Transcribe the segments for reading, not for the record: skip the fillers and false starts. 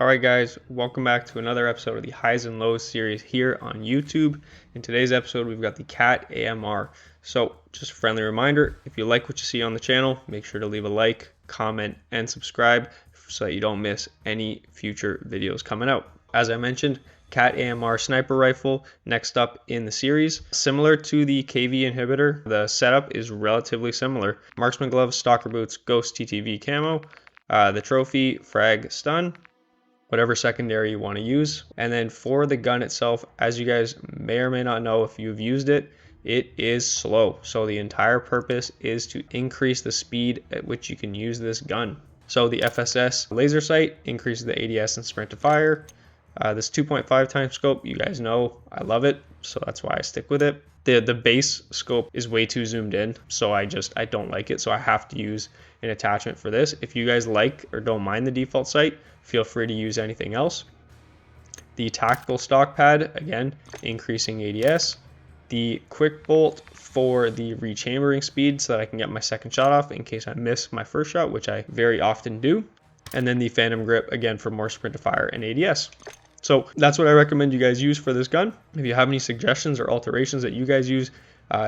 Alright guys, welcome back to another episode of the Highs and Lows series here on YouTube. In today's episode we've got the Cat AMR. So just a friendly reminder, if you like what you see on the channel, make sure to leave a like, comment, and subscribe so that you don't miss any future videos coming out. As I mentioned, Cat AMR sniper rifle next up in the series. Similar to the KV inhibitor, the setup is relatively similar. Marksman gloves, stalker boots, ghost TTV camo, the trophy, frag, stun, whatever secondary you want to use. And then for the gun itself, as you guys may or may not know if you've used it, it is slow. So the entire purpose is to increase the speed at which you can use this gun. So the FSS laser sight increases the ADS and sprint to fire. This 2.5 times scope, you guys know I love it, so that's why I stick with it. The base scope is way too zoomed in, so I don't like it, so I have to use an attachment for this. If you guys like or don't mind the default sight, feel free to use anything else. The tactical stock pad, again, increasing ADS. The quick bolt for the rechambering speed so that I can get my second shot off in case I miss my first shot, which I very often do. And then the phantom grip, again, for more sprint to fire and ADS. So that's what I recommend you guys use for this gun. If you have any suggestions or alterations that you guys use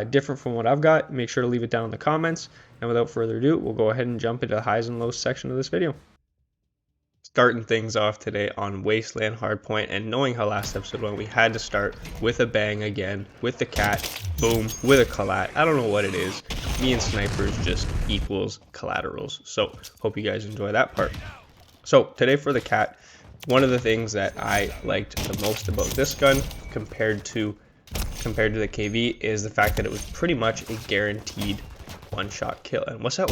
different from what I've got, make sure to leave it down in the comments. And without further ado, we'll go ahead and jump into the highs and lows section of this video. Starting things off today on Wasteland Hardpoint, and knowing how last episode went, we had to start with a bang again, with the cat, boom, with a collat. I don't know what it is. Me and snipers just equals collaterals. So hope you guys enjoy that part. So today for the cat, one of the things that I liked the most about this gun compared to the KV is the fact that it was pretty much a guaranteed one-shot kill. And what's that?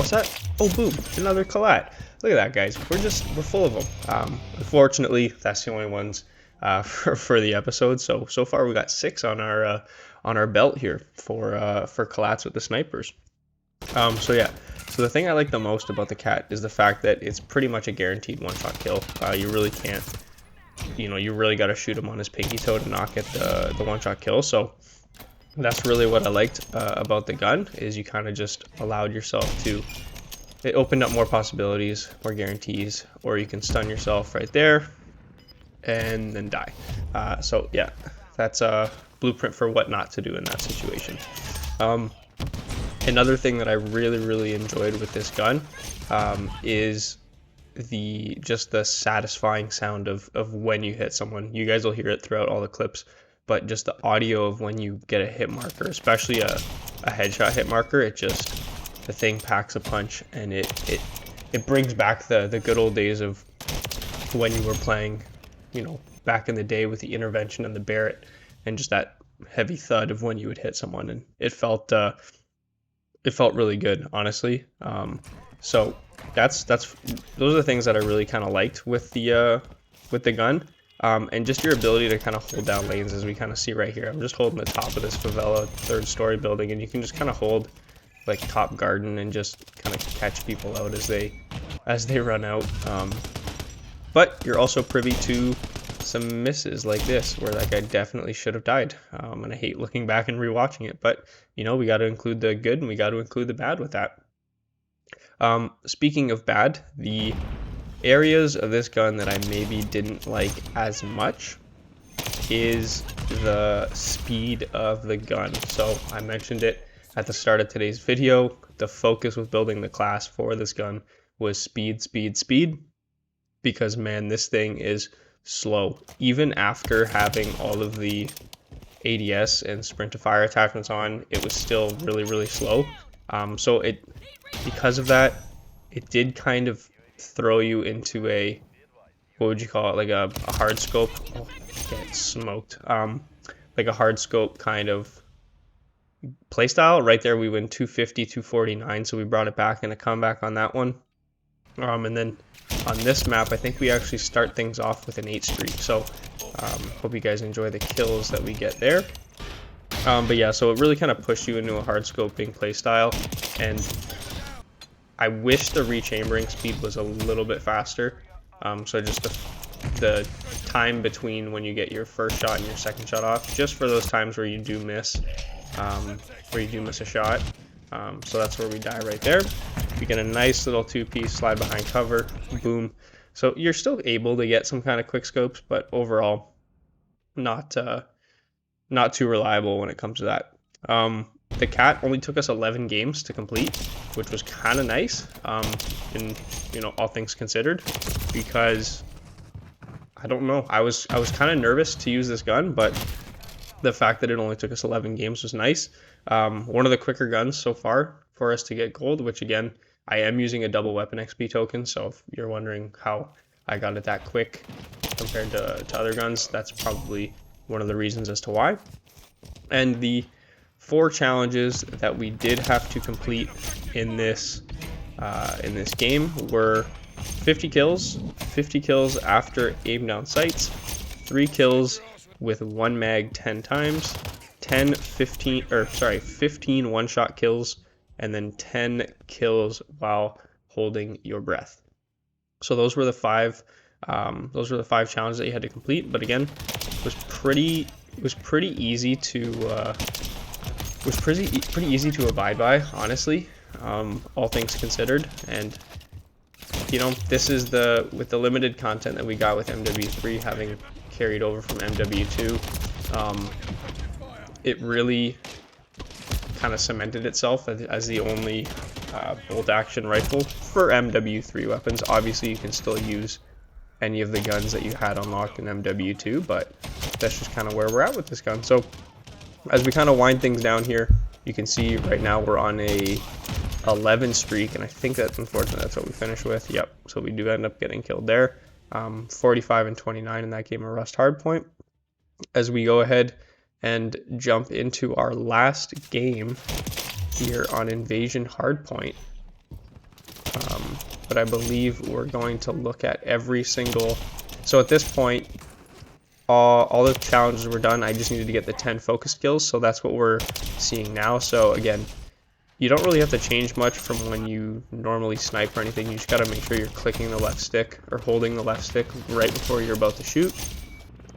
Oh, boom, another collat. Look at that, guys. We're full of them. Unfortunately, that's the only ones for the episode. So far we got 6 on our belt here for collats with the snipers. So the thing I like the most about the cat is the fact that it's pretty much a guaranteed one-shot kill. You really can't, you really got to shoot him on his pinky toe to not get the one-shot kill. So that's really what I liked about the gun, is you kind of just allowed yourself to, it opened up more possibilities, more guarantees, or you can stun yourself right there and then die. So yeah, that's a blueprint for what not to do in that situation. Another thing that I really enjoyed with this gun is the satisfying sound of when you hit someone. You guys will hear it throughout all the clips, but just the audio of when you get a hit marker, especially a headshot hit marker, the thing packs a punch, and it brings back the good old days of when you were playing, back in the day with the intervention and the Barrett, and just that heavy thud of when you would hit someone, and it felt really good, honestly. So those are the things that I really kind of liked with the gun, and just your ability to kind of hold down lanes, as we kind of see right here. I'm just holding the top of this favela 3rd-story building, and you can just kind of hold like top garden and just kind of catch people out as they run out. But you're also privy to some misses like this, where that guy definitely should have died, and I hate looking back and rewatching it, but we got to include the good and we got to include the bad with that. Speaking of bad, the areas of this gun that I maybe didn't like as much is the speed of the gun. So I mentioned it at the start of today's video. The focus with building the class for this gun was speed, because man, this thing is slow. Even after having all of the ADS and sprint to fire attachments on, it was still really slow. So because of that, it did kind of throw you into a, what would you call it, like a hard scope. Oh, get smoked. Like a hard scope kind of playstyle. Right there we went 250, 249, so we brought it back in a comeback on that one. And then on this map, I think we actually start things off with an 8 streak. So hope you guys enjoy the kills that we get there. But yeah, so it really kind of pushed you into a hard scoping playstyle, and I wish the rechambering speed was a little bit faster. So just the time between when you get your first shot and your second shot off, just for those times where you do miss, a shot. So that's where we die right there. We get a nice little 2-piece slide behind cover, boom. So you're still able to get some kind of quick scopes, but overall not not too reliable when it comes to that. The cat only took us 11 games to complete, which was kind of nice, in all things considered, because I don't know, I was kind of nervous to use this gun, but the fact that it only took us 11 games was nice. One of the quicker guns so far for us to get gold, which again, I am using a double weapon XP token, so if you're wondering how I got it that quick compared to other guns, that's probably one of the reasons as to why. And the 4 challenges that we did have to complete in this game were 50 kills after aim down sights, 3 kills with 1 mag 10 times, 15 one-shot kills, and then 10 kills while holding your breath. So those were the 5 challenges that you had to complete. But again, it was pretty easy to pretty easy to abide by, honestly, all things considered. And this is with the limited content that we got with MW3 having carried over from MW2, it really kind of cemented itself as the only bolt action rifle for MW3 weapons. Obviously, you can still use any of the guns that you had unlocked in MW2, but that's just kind of where we're at with this gun. So as we kind of wind things down here, you can see right now we're on a 11 streak, and I think that unfortunately that's what we finished with. Yep, so we do end up getting killed there. 45 and 29 in that game of Rust Hardpoint. As we go ahead and jump into our last game here on Invasion Hardpoint, but I believe we're going to look at every single. So at this point, all the challenges were done. I just needed to get the 10 focus kills, so that's what we're seeing now. So again, you don't really have to change much from when you normally snipe or anything. You just got to make sure you're clicking the left stick or holding the left stick right before you're about to shoot.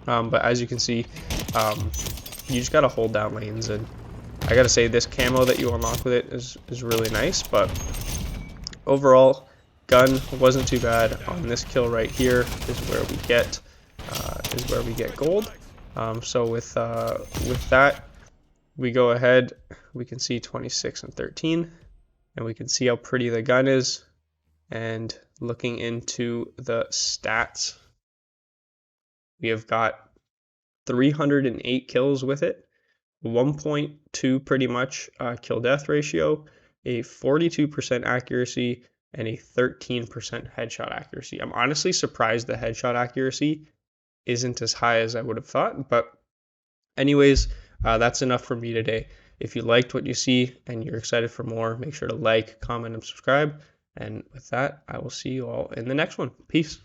But as you can see, you just got to hold down lanes, and I got to say this camo that you unlock with it is really nice. But overall, gun wasn't too bad. On this kill right here is where we get gold. So with that, we go ahead, we can see 26 and 13, and we can see how pretty the gun is. And looking into the stats, we have got 308 kills with it, 1.2 pretty much kill death ratio, a 42% accuracy, and a 13% headshot accuracy. I'm honestly surprised the headshot accuracy isn't as high as I would have thought, but anyways, that's enough for me today. If you liked what you see and you're excited for more, make sure to like, comment, and subscribe. And with that, I will see you all in the next one. Peace.